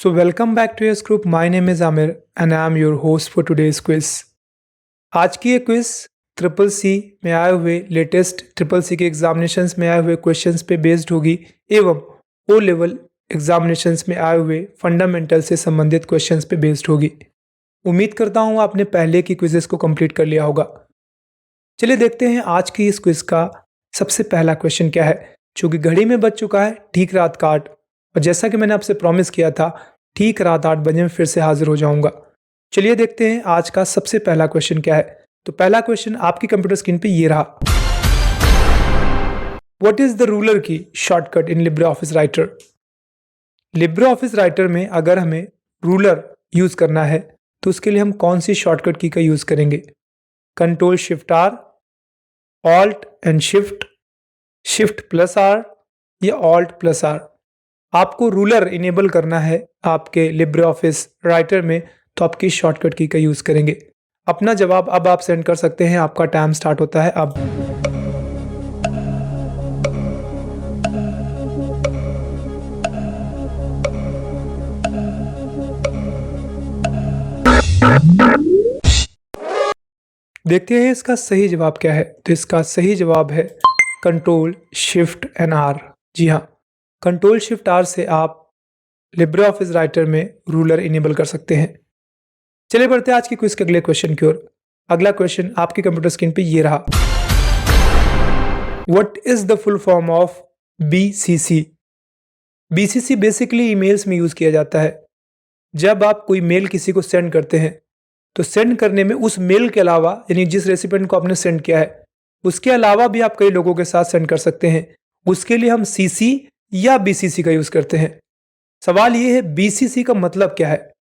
So welcome back to your group. My name is Amir and I am your host for today's quiz. आज की ये quiz triple C में आए हुए latest triple C के examinations में आए हुए क्वेश्चंस पे बेस्ड होगी एवं ओ लेवल एग्जामिनेशंस में आए हुए फंडामेंटल से संबंधित क्वेश्चंस पे बेस्ड होगी। उम्मीद करता हूँ आपने पहले की क्विजेस को कंप्लीट कर लिया होगा। चलिए देखते हैं आज की इस क्विज का सबसे पहला क्वेश्चन क्या है, जो कि घड़ी में बज चुका है ठीक रात का 8 और जैसा कि मैंने आपसे प्रॉमिस किया था ठीक रात 8 बजे में फिर से हाजिर हो जाऊंगा। चलिए देखते हैं आज का सबसे पहला क्वेश्चन क्या है। तो पहला क्वेश्चन आपकी कंप्यूटर स्क्रीन पे ये रहा। व्हाट इज द रूलर की शॉर्टकट इन Libre office writer? Libre office writer में अगर हमें रूलर यूज करना है तो उसके लिए हम कौन सी शॉर्टकट की का यूज करेंगे? Control shift R, alt and shift, shift plus R या ऑल्ट प्लस आर? आपको रूलर इनेबल करना है आपके लिब्रे ऑफिस राइटर में तो आप किस शॉर्टकट की का यूज करेंगे? अपना जवाब अब आप सेंड कर सकते हैं। आपका टाइम स्टार्ट होता है अब। देखते हैं इसका सही जवाब क्या है। तो इसका सही जवाब है कंट्रोल शिफ्ट एंड आर। जी हाँ, कंट्रोल शिफ्ट आर से आप लिब्रे ऑफिस राइटर में रूलर इनेबल कर सकते हैं। चलिए बढ़ते हैं आज की क्विज के अगले क्वेश्चन की ओर। अगला क्वेश्चन आपकी कंप्यूटर स्क्रीन पे ये रहा। What is the full form of BCC? BCC basically emails में यूज किया जाता है। जब आप कोई मेल किसी को सेंड करते हैं तो सेंड करने में उस मेल के अलावा, यानी जिस रेसिपिएंट को आपने सेंड किया है उसके अलावा भी आप कई लोगों के साथ सेंड कर सकते हैं। उसके लिए हम सीसी या बीसीसी का यूज करते हैं। सवाल ये है बीसीसी का मतलब क्या है?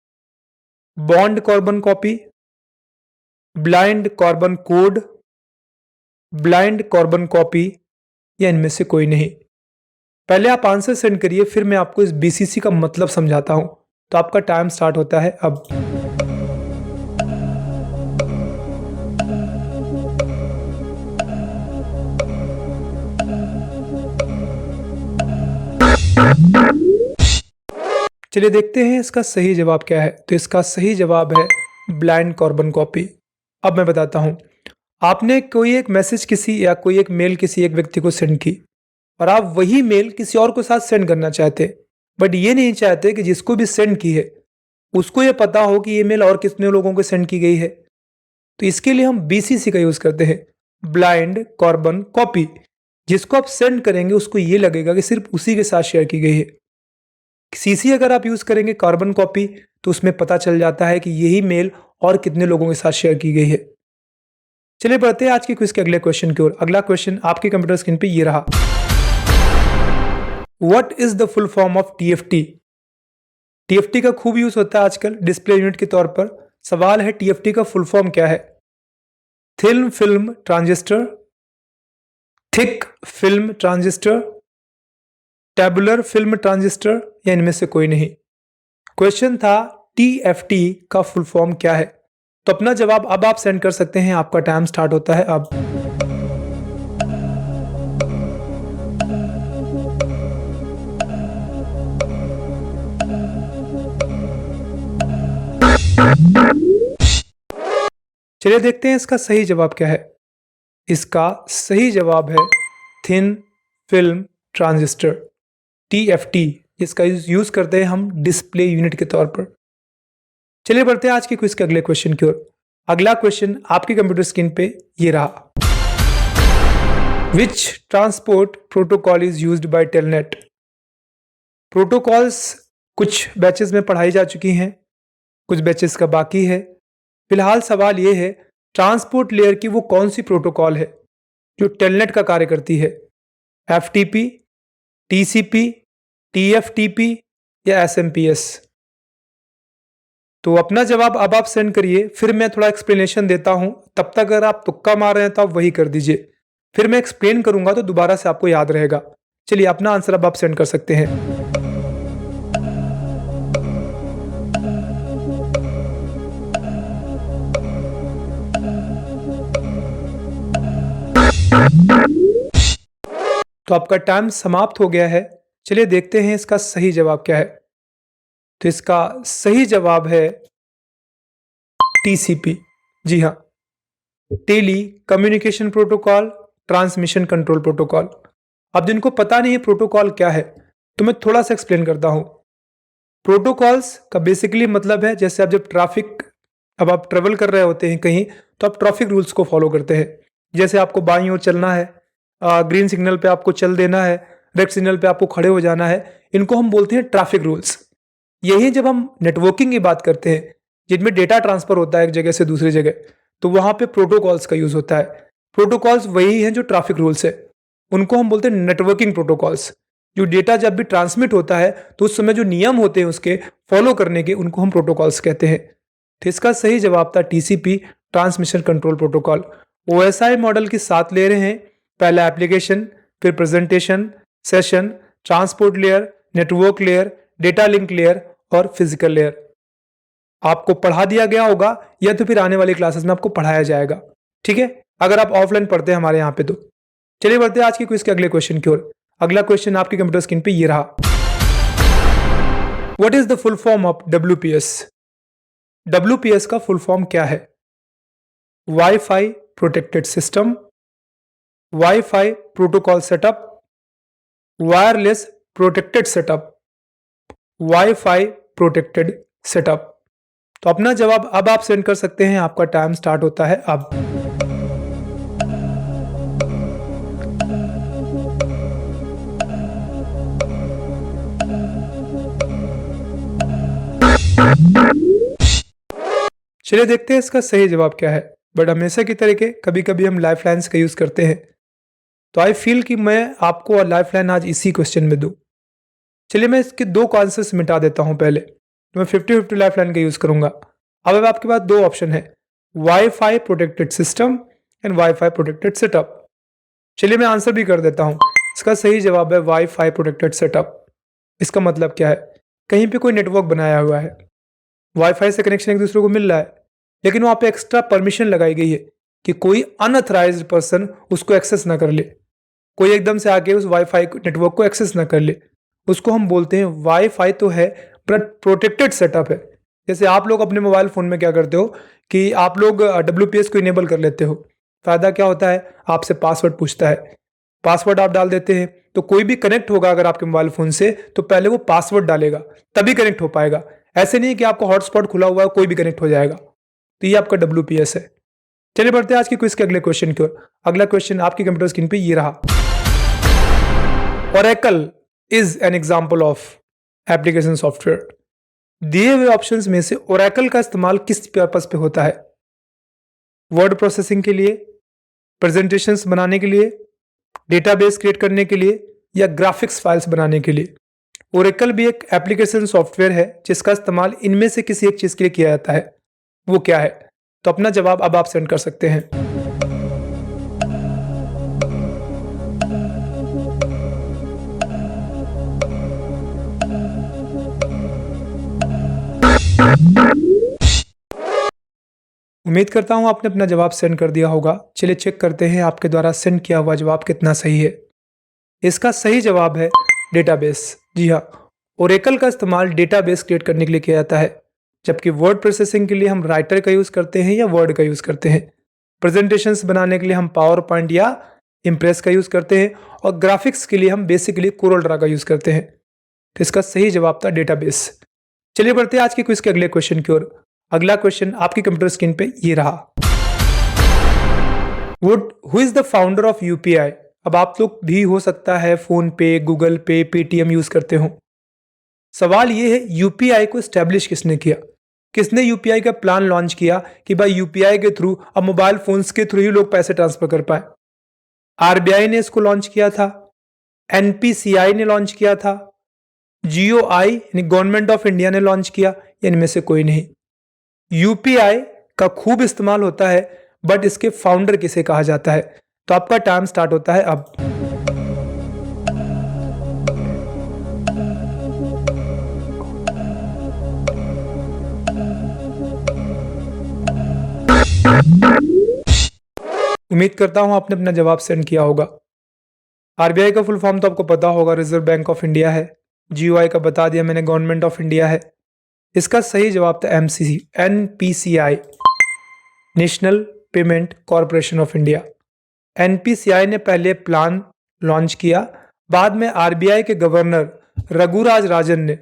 Bond carbon copy, blind carbon code, blind carbon copy या इनमें से कोई नहीं? पहले आप आंसर सेंड करिए, फिर मैं आपको इस बीसीसी का मतलब समझाता हूं। तो आपका टाइम स्टार्ट होता है अब। चलिए देखते हैं इसका सही जवाब क्या है। तो इसका सही जवाब है ब्लाइंड कार्बन कॉपी। अब मैं बताता हूं, आपने कोई एक मैसेज किसी या कोई एक मेल किसी एक व्यक्ति को सेंड की और आप वही मेल किसी और को साथ सेंड करना चाहते, बट ये नहीं चाहते कि जिसको भी सेंड की है उसको ये पता हो कि ये मेल और कितने लोगों को सेंड की गई है। तो इसके लिए हम बीसीसी का यूज करते हैं, ब्लाइंड कार्बन कॉपी। जिसको आप सेंड करेंगे उसको ये लगेगा कि सिर्फ उसी के साथ शेयर की गई है। सीसी अगर आप यूज करेंगे कार्बन कॉपी तो उसमें पता चल जाता है कि यही मेल और कितने लोगों के साथ शेयर की गई है। चलिए बढ़ते हैं आज की क्विज के अगले क्वेश्चन की ओर। अगला क्वेश्चन आपकी कंप्यूटर स्क्रीन पे ये रहा। What is the full form of TFT? TFT का खूब यूज होता है आजकल डिस्प्ले यूनिट के तौर पर। सवाल है टीएफटी का फुल फॉर्म क्या है? Thin film transistor, thick film transistor, tabular film transistor या इनमें से कोई नहीं? क्वेश्चन था टीएफटी का फुल फॉर्म क्या है। तो अपना जवाब अब आप सेंड कर सकते हैं। आपका टाइम स्टार्ट होता है अब। चलिए देखते हैं इसका सही जवाब क्या है। इसका सही जवाब है थिन फिल्म ट्रांजिस्टर, टीएफटी, जिसका यूज करते हैं हम डिस्प्ले यूनिट के तौर पर। चलिए बढ़ते हैं आज के क्विज के अगले क्वेश्चन की ओर। अगला क्वेश्चन आपकी कंप्यूटर स्क्रीन पे ये रहा। विच transport protocol is used by telnet? Protocols कुछ बैचेस में पढ़ाई जा चुकी हैं, कुछ बैचेस का बाकी है। फिलहाल सवाल ये है ट्रांसपोर्ट लेयर की वो कौन सी प्रोटोकॉल है जो टेलनेट का कार्य करती है? एफटीपी, टीसीपी, टीएफटीपी या एसएमपीएस? तो अपना जवाब अब आप सेंड करिए, फिर मैं थोड़ा एक्सप्लेनेशन देता हूं। तब तक अगर आप तुक्का मार रहे हैं तो आप वही कर दीजिए, फिर मैं एक्सप्लेन करूंगा तो दोबारा से आपको याद रहेगा। चलिए अपना आंसर अब आप सेंड कर सकते हैं। तो आपका टाइम समाप्त हो गया है। चलिए देखते हैं इसका सही जवाब क्या है। तो इसका सही जवाब है टीसीपी। जी हाँ, tele communication protocol transmission control protocol. अब जिनको पता नहीं है प्रोटोकॉल क्या है, तो मैं थोड़ा सा एक्सप्लेन करता हूं। प्रोटोकॉल्स का बेसिकली मतलब है, जैसे अब आप ट्रेवल कर रहे होते हैं कहीं, तो आप ट्रैफिक रूल्स को फॉलो करते हैं। जैसे आपको बाईं ओर चलना है, ग्रीन सिग्नल पे आपको चल देना है, रेड सिग्नल पे आपको खड़े हो जाना है, इनको हम बोलते हैं ट्रैफिक रूल्स। यही जब हम नेटवर्किंग की बात करते हैं, जिनमें डेटा ट्रांसफर होता है एक जगह से दूसरी जगह, तो वहां पे प्रोटोकॉल्स का यूज होता है। प्रोटोकॉल्स वही हैं जो ट्रैफिक रूल्स है, उनको हम बोलते हैं नेटवर्किंग प्रोटोकॉल्स। जो डेटा जब भी ट्रांसमिट होता है, तो उस समय जो नियम होते हैं उसके फॉलो करने के, उनको हम प्रोटोकॉल्स कहते हैं। तो इसका सही जवाब था TCP, transmission control protocol. OSI model की 7 लेयरें हैं। पहला एप्लीकेशन, फिर presentation, session, transport layer, network layer, data link layer और फिजिकल लेयर। आपको पढ़ा दिया गया होगा या तो फिर आने वाली क्लासेस में आपको पढ़ाया जाएगा, ठीक है, अगर आप ऑफलाइन पढ़ते हैं हमारे यहाँ पे तो। चलिए बढ़ते हैं आज की क्विज के अगले क्वेश्चन की ओर। अगला क्वेश्चन आपकी कंप्यूटर स्क्रीन पे ये रहा। What is the full form of WPS? WPS का फुल फॉर्म क्या है? Wifi protected system, wifi protocol setup, wireless protected setup, wifi protected setup. तो अपना जवाब अब आप सेंड कर सकते हैं, आपका टाइम स्टार्ट होता है अब। चलिए देखते हैं इसका सही जवाब क्या है। बट हमेशा की तरीके कभी कभी हम लाइफ लाइन्स का यूज करते हैं, तो आई फील कि मैं आपको लाइफ लाइन आज इसी क्वेश्चन में दूं। चलिए मैं इसके 2 आंसर्स मिटा देता हूं पहले, तो मैं 50-50 लाइफ लाइन का यूज करूंगा। अब आपके पास 2 ऑप्शन है, wifi protected system and wifi protected setup. चलिए मैं आंसर भी कर देता हूं। इसका सही जवाब है वाईफाई प्रोटेक्टेड सेटअप। इसका मतलब क्या है? कहीं पे कोई नेटवर्क बनाया हुआ है, वाईफाई से कनेक्शन एक दूसरे को मिल रहा है, लेकिन वहां पे एक्स्ट्रा परमिशन लगाई गई है कि कोई अनऑथराइज्ड पर्सन उसको एक्सेस ना कर ले, कोई एकदम से आके उस वाईफाई नेटवर्क को एक्सेस ना कर ले। उसको हम बोलते हैं वाईफाई तो है बट प्रोटेक्टेड सेटअप है। जैसे आप लोग अपने मोबाइल फोन में क्या करते हो कि आप लोग डब्ल्यूपीएस को इनेबल कर लेते हो। फायदा क्या होता है? आपसे पासवर्ड पूछता है, पासवर्ड आप डाल देते हैं, तो कोई भी कनेक्ट होगा अगर आपके मोबाइल फोन से, तो पहले वो पासवर्ड डालेगा तभी कनेक्ट हो पाएगा। ऐसे नहीं कि आपका हॉटस्पॉट खुला हुआ है कोई भी कनेक्ट हो जाएगा। तो ये आपका डब्ल्यूपीएस है। चलिए बढ़ते हैं आज की क्विज के अगले क्वेश्चन की ओर। अगला क्वेश्चन आपकी कंप्यूटर स्क्रीन पे ये रहा। Oracle is an example of application software. दिए हुए ऑप्शंस में से ओरेकल का इस्तेमाल किस पर्पस पे होता है? वर्ड प्रोसेसिंग के लिए, प्रेजेंटेशंस बनाने के लिए, डेटाबेस क्रिएट करने के लिए, या ग्राफिक्स फाइल्स बनाने के लिए। ओरेकल भी एक एप्लीकेशन सॉफ्टवेयर है जिसका इस्तेमाल इनमें से किसी एक चीज के लिए किया जाता है। वो क्या है? तो अपना जवाब अब आप सेंड कर सकते हैं। उम्मीद करता हूं आपने अपना जवाब सेंड कर दिया होगा। चलिए चेक करते हैं आपके द्वारा सेंड किया हुआ जवाब कितना सही है। इसका सही जवाब है डेटाबेस। जी हाँ, ओरेकल का इस्तेमाल डेटाबेस क्रिएट करने के लिए किया जाता है, जबकि वर्ड प्रोसेसिंग के लिए हम राइटर का यूज़ करते हैं या वर्ड का यूज़ करते हैं। प्रेजेंटेशंस बनाने के लिए हम पावर पॉइंट या इम्प्रेस का यूज़ करते हैं, और ग्राफिक्स के लिए हम बेसिकली कोरल ड्रा का यूज़ करते हैं। तो इसका सही जवाब था डेटाबेस। चलिए बढ़ते हैं आज की क्विज के अगले क्वेश्चन की ओर। अगला क्वेश्चन आपकी कंप्यूटर स्क्रीन पे ये रहा। Who is the founder of UPI? अब आप लोग भी हो सकता है फोन पे, गूगल पे, पेटीएम यूज करते हो। सवाल ये है यूपीआई को स्टैब्लिश किसने किया? किसने यूपीआई का प्लान लॉन्च किया कि भाई यूपीआई के थ्रू अब मोबाइल फोन्स के थ्रू ही लोग पैसे ट्रांसफर कर पाए? आरबीआई ने इसको लॉन्च किया था, एनपीसीआई ने लॉन्च किया था, जीओआई यानी गवर्नमेंट ऑफ इंडिया ने लॉन्च किया, इनमें से कोई नहीं। यूपीआई का खूब इस्तेमाल होता है, बट इसके फाउंडर किसे कहा जाता है? तो आपका टाइम स्टार्ट होता है अब। उम्मीद करता हूं आपने अपना जवाब सेंड किया होगा। आरबीआई का फुल फॉर्म तो आपको पता होगा, रिजर्व बैंक ऑफ इंडिया है। जीओआई का बता दिया मैंने, गवर्नमेंट ऑफ इंडिया है। इसका सही जवाब था NPCI, national payment corporation of India. NPCI ने पहले प्लान लॉन्च किया, बाद में RBI के गवर्नर रघुराज राजन ने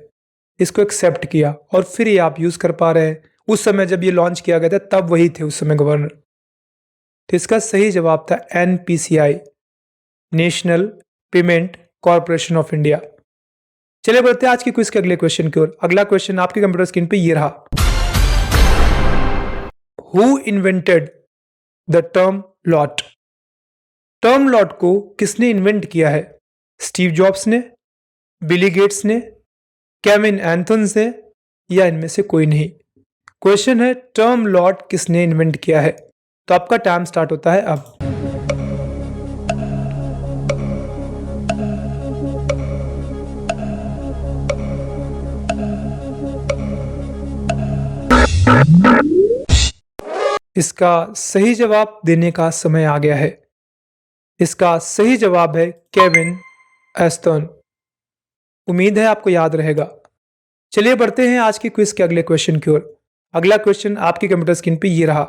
इसको एक्सेप्ट किया और फिर ये आप यूज कर पा रहे हैं। उस समय जब ये लॉन्च किया गया था तब वही थे उस समय गवर्नर। तो इसका सही जवाब था NPCI, national payment corporation of India. चलिए बढ़ते हैं आज की क्विज के अगले क्वेश्चन की ओर। अगला क्वेश्चन आपके कंप्यूटर स्क्रीन पे ये रहा। Who invented the term lot? Term lot को किसने इन्वेंट किया है? स्टीव जॉब्स ने, बिली गेट्स ने, केविन एंथन्स ने, या इनमें से कोई नहीं? क्वेश्चन है टर्म लॉट किसने इन्वेंट किया है। तो आपका टाइम स्टार्ट होता है अब। इसका सही जवाब देने का समय आ गया है। इसका सही जवाब है केविन एस्टन। उम्मीद है आपको याद रहेगा। चलिए बढ़ते हैं आज की क्विज के अगले क्वेश्चन की ओर। अगला क्वेश्चन आपकी कंप्यूटर स्क्रीन पे ये रहा।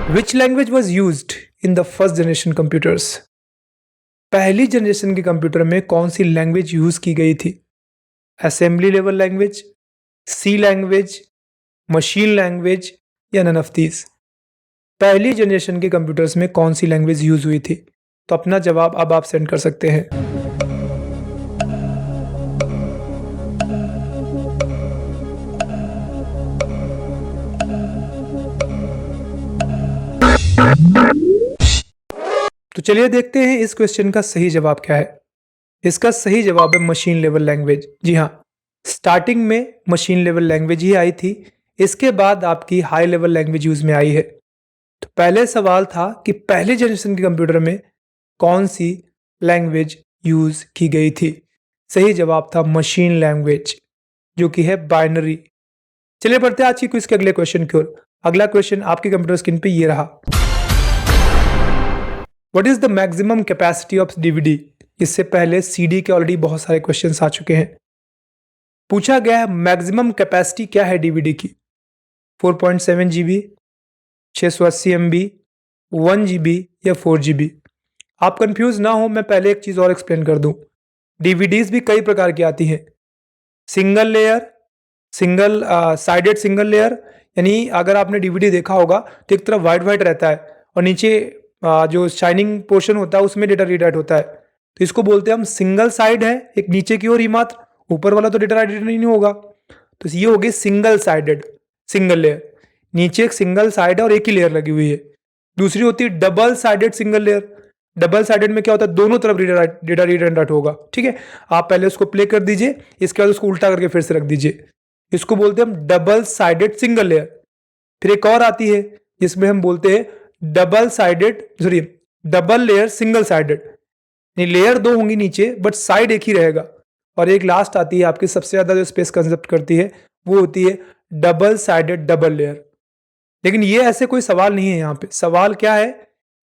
Which language was used in the first generation computers? पहली जनरेशन के कंप्यूटर में कौन सी लैंग्वेज यूज की गई थी? असेंबली लेवल लैंग्वेज, सी लैंग्वेज, मशीन लैंग्वेज, या नन ऑफ दीज? पहली जनरेशन के कंप्यूटर्स में कौन सी लैंग्वेज यूज हुई थी? तो अपना जवाब अब आप सेंड कर सकते हैं। तो चलिए देखते हैं इस क्वेश्चन का सही जवाब क्या है। इसका सही जवाब है मशीन लेवल लैंग्वेज। जी हाँ, स्टार्टिंग में मशीन लेवल लैंग्वेज ही आई थी, इसके बाद आपकी हाई लेवल लैंग्वेज यूज में आई है। तो पहले सवाल था कि पहले जनरेशन के कंप्यूटर में कौन सी लैंग्वेज यूज की गई थी। सही जवाब था मशीन लैंग्वेज, जो कि है बाइनरी। चलिए बढ़ते हैं आज की क्विज के अगले क्वेश्चन की ओर। अगला क्वेश्चन आपके कंप्यूटर स्क्रीन पे ये रहा। What is the maximum capacity of DVD? इससे पहले CD के ऑलरेडी बहुत सारे क्वेश्चंस आ चुके हैं। पूछा गया है मैक्सिमम कैपेसिटी क्या है DVD की? 4.7 GB, 680 MB, 1 GB या 4 GB? आप कंफ्यूज ना हो, मैं पहले एक चीज और एक्सप्लेन कर दूं। DVDs भी कई प्रकार की आती हैं। Single layer, single sided single layer, यानी अगर आपने DVD देखा होगा तो एक तरफ व्हाइट व्हाइट रहता है और नीचे जो शाइनिंग पोर्शन होता है उसमें डेटा रीड राइट होता है। तो इसको बोलते हैं हम सिंगल साइड है, एक नीचे की ओर ही मात्र, ऊपर वाला तो डेटा राइट नहीं होगा। तो ये हो गई सिंगल साइडेड सिंगल लेयर। नीचे एक सिंगल साइड है और एक ही लेयर लगी हुई है। दूसरी होती है double sided single layer. Double sided में क्या होता है, दोनों तरफ डेटा रीड एंड राइट होगा। ठीक है, आप पहले उसको प्ले कर दीजिए, इसके बाद उसको उल्टा करके फिर से रख दीजिए। इसको बोलते हैं हम डबल साइडेड सिंगल लेयर। फिर एक और आती है जिसमें हम बोलते हैं double layer single sided. Layer दो होंगी नीचे बट साइड एक ही रहेगा। और एक लास्ट आती है आपकी सबसे ज्यादा जो स्पेस कंजप्ट करती है, वो होती है डबल साइडेड डबल लेयर। लेकिन ये ऐसे कोई सवाल नहीं है। यहाँ पे सवाल क्या है,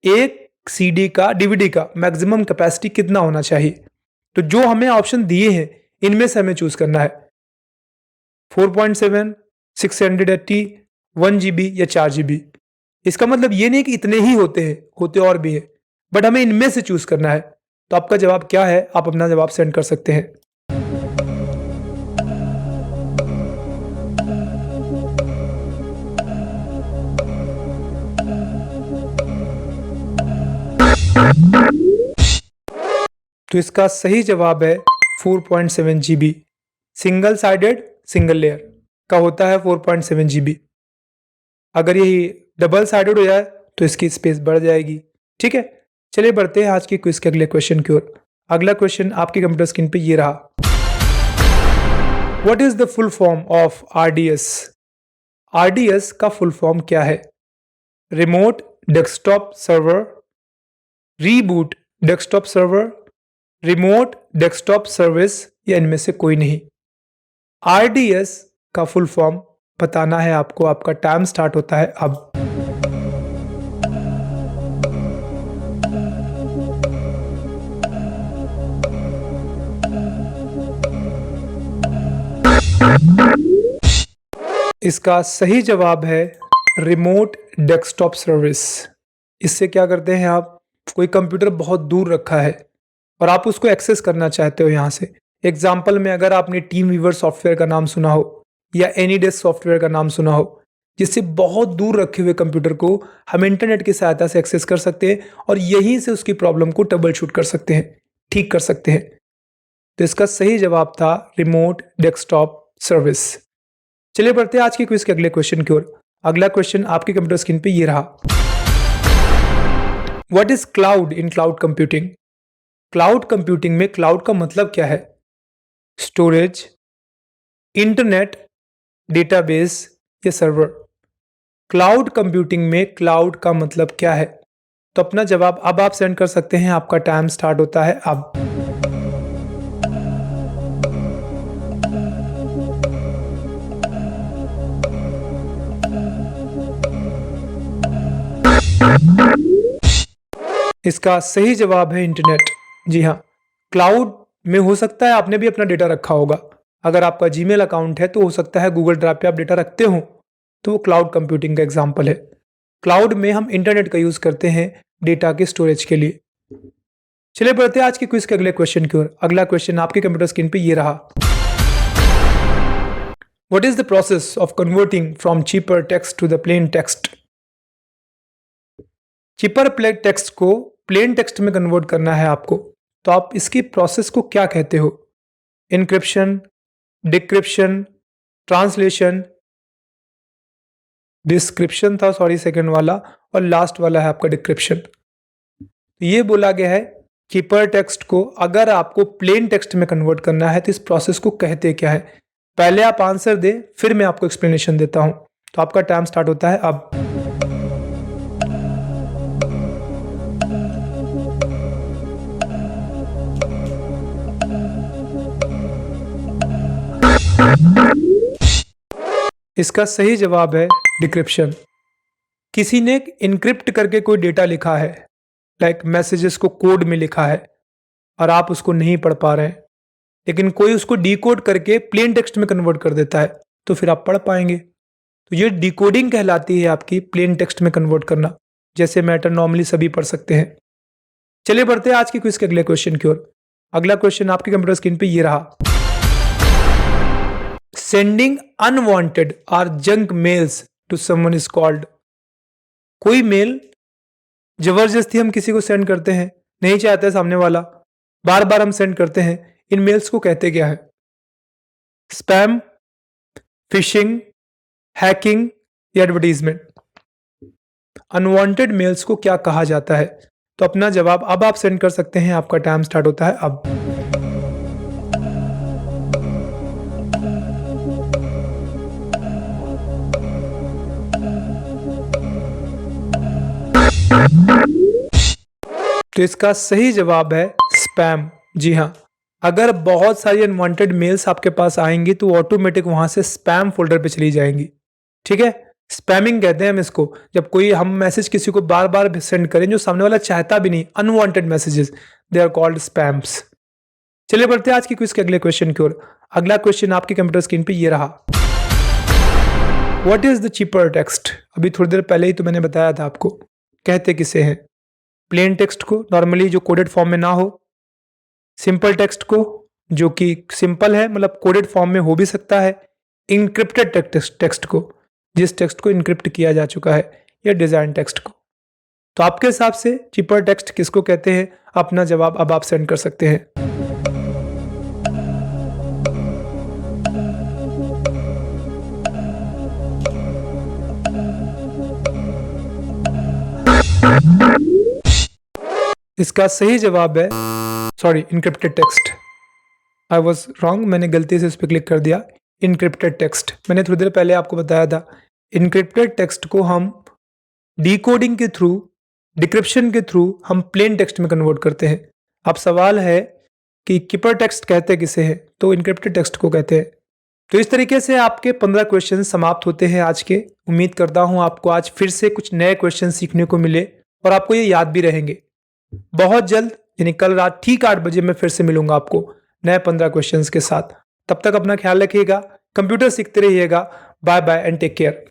एक CD का DVD का मैक्सिमम कैपेसिटी कितना होना चाहिए। तो जो हमें ऑप्शन दिए हैं इनमें से हमें चूज करना है, 4.7, 680, 1 GB या 4 GB। इसका मतलब ये नहीं कि इतने ही होते हैं, होते और भी हैं, बट हमें इनमें से चूज करना है। तो आपका जवाब क्या है, आप अपना जवाब सेंड कर सकते हैं। तो इसका सही जवाब है 4.7 GB। Single sided single layer का होता है 4.7 GB। अगर यही डबल साइडेड हो जाए तो इसकी स्पेस बढ़ जाएगी। ठीक है, चलिए बढ़ते हैं आज की क्विज के अगले क्वेश्चन की ओर। अगला क्वेश्चन आपकी कंप्यूटर स्क्रीन पे ये रहा। What is the full form of RDS? RDS का फुल फॉर्म क्या है? Remote desktop server, reboot desktop server, remote desktop service, या इनमें से कोई नहीं? RDS का फुल फॉर्म बताना है आपको। आपका टाइम स्टार्ट होता है अब। इसका सही जवाब है रिमोट डेस्कटॉप सर्विस। इससे क्या करते हैं आप, कोई कंप्यूटर बहुत दूर रखा है और आप उसको एक्सेस करना चाहते हो यहाँ से। एग्जाम्पल में अगर आपने टीम वीवर सॉफ्टवेयर का नाम सुना हो या एनीडेस्क सॉफ्टवेयर का नाम सुना हो, जिससे बहुत दूर रखे हुए कंप्यूटर को हम इंटरनेट की सहायता से एक्सेस कर सकते हैं और यहीं से उसकी प्रॉब्लम को ट्रबल शूट कर सकते हैं, ठीक कर सकते हैं। तो इसका सही जवाब था रिमोट डेस्कटॉप सर्विस। चलिए बढ़ते हैं आज के क्विज के अगले क्वेश्चन की ओर। अगला क्वेश्चन आपके कंप्यूटर स्क्रीन पे ये रहा। What is cloud in cloud computing? Cloud computing में क्लाउड का मतलब क्या है? स्टोरेज, इंटरनेट, डेटाबेस या सर्वर? क्लाउड कंप्यूटिंग में क्लाउड का मतलब क्या है? तो अपना जवाब अब आप सेंड कर सकते हैं। आपका टाइम स्टार्ट होता है अब। इसका सही जवाब है इंटरनेट। जी हाँ, क्लाउड में हो सकता है आपने भी अपना डेटा रखा होगा। अगर आपका जीमेल अकाउंट है तो हो सकता है गूगल ड्राइव पे आप डेटा रखते हो, तो वो क्लाउड कंप्यूटिंग का एग्जाम्पल है। क्लाउड में हम इंटरनेट का यूज करते हैं डेटा के स्टोरेज के लिए। चलिए बढ़ते हैं आज के क्विज के अगले क्वेश्चन की ओर। अगला क्वेश्चन आपके कंप्यूटर स्क्रीन पे ये रहा। What is the process of converting from cipher text to the plain text? Cipher text को प्लेन टेक्स्ट में कन्वर्ट करना है आपको, तो आप इसकी प्रोसेस को क्या कहते हो? इनक्रिप्शन, डिक्रिप्शन, ट्रांसलेशन, डिस्क्रिप्शन था सॉरी सेकंड वाला, और लास्ट वाला है आपका डिक्रिप्शन। ये बोला गया है चीपर टेक्स्ट को अगर आपको प्लेन टेक्स्ट में कन्वर्ट करना है तो इस प्रोसेस को कहते क्या है? पहले आप आंसर दे, फिर मैं आपको एक्सप्लेनेशन देता हूं। तो आपका टाइम स्टार्ट होता है अब। इसका सही जवाब है डिक्रिप्शन। किसी ने इनक्रिप्ट करके कोई डेटा लिखा है, लाइक मैसेजेस को कोड में लिखा है और आप उसको नहीं पढ़ पा रहे हैं, लेकिन कोई उसको डिकोड करके प्लेन टेक्स्ट में कन्वर्ट कर देता है, तो फिर आप पढ़ पाएंगे। तो ये डिकोडिंग कहलाती है आपकी प्लेन टेक्स्ट में कन्वर्ट करना, जैसे मैटर नॉर्मली सभी पढ़ सकते हैं। चलिए बढ़ते हैं आज के क्विज के अगले क्वेश्चन की ओर। अगला क्वेश्चन आपके कंप्यूटर स्क्रीन पे ये रहा। सेंडिंग अनवांटेड और junk mails to someone is called. कोई मेल जबरदस्ती हम किसी को सेंड करते हैं, नहीं चाहते सामने वाला, बार बार हम सेंड करते हैं, इन मेल्स को कहते क्या है? स्पैम, फिशिंग, हैकिंग या एडवर्टीजमेंट? अनवांटेड मेल्स को क्या कहा जाता है? तो अपना जवाब अब आप सेंड कर सकते हैं। आपका टाइम स्टार्ट होता है अब। तो इसका सही जवाब है स्पैम। जी हाँ, अगर बहुत सारी अनवांटेड मेल्स आपके पास आएंगी तो ऑटोमेटिक वहां से स्पैम फोल्डर पे चली जाएंगी। ठीक है, स्पैमिंग कहते हैं हम इसको, जब कोई हम मैसेज किसी को बार बार सेंड करें जो सामने वाला चाहता भी नहीं, unwanted messages, they are called spams. चलिए बढ़ते हैं आज की क्विज के अगले क्वेश्चन की ओर। अगला क्वेश्चन आपके कंप्यूटर स्क्रीन पे ये रहा। What is the cheaper text? अभी थोड़ी देर पहले ही तो मैंने बताया था आपको, कहते किसे हैं? प्लेन टेक्स्ट को नॉर्मली जो कोडेड फॉर्म में ना हो, सिंपल टेक्स्ट को जो कि सिंपल है मतलब कोडेड फॉर्म में हो भी सकता है, इनक्रिप्टेड टेक्स्ट को जिस टेक्स्ट को इनक्रिप्ट किया जा चुका है, या डिजाइन टेक्स्ट को। तो आपके हिसाब से चीपर टेक्स्ट किसको कहते हैं? अपना जवाब अब आप सेंड कर सकते हैं। इसका सही जवाब है sorry encrypted text. I was wrong, मैंने गलती से इस पर क्लिक कर दिया। इनक्रिप्टेड टेक्स्ट मैंने थोड़ी देर पहले आपको बताया था। इनक्रिप्टेड टेक्स्ट को हम डिकोडिंग के थ्रू, डिक्रिप्शन के थ्रू हम प्लेन टेक्स्ट में कन्वर्ट करते हैं। अब सवाल है कि कीपर टेक्स्ट कहते किसे हैं? तो इनक्रिप्टेड टेक्स्ट को कहते हैं। तो इस तरीके से आपके 15 क्वेश्चन समाप्त होते हैं आज के। उम्मीद करता हूं आपको आज फिर से कुछ नए क्वेश्चन सीखने को मिले और आपको ये याद भी रहेंगे। बहुत जल्द यानी कल रात ठीक 8 बजे मैं फिर से मिलूंगा आपको नए 15 क्वेश्चंस के साथ। तब तक अपना ख्याल रखिएगा, कंप्यूटर सीखते रहिएगा। Bye bye and take care.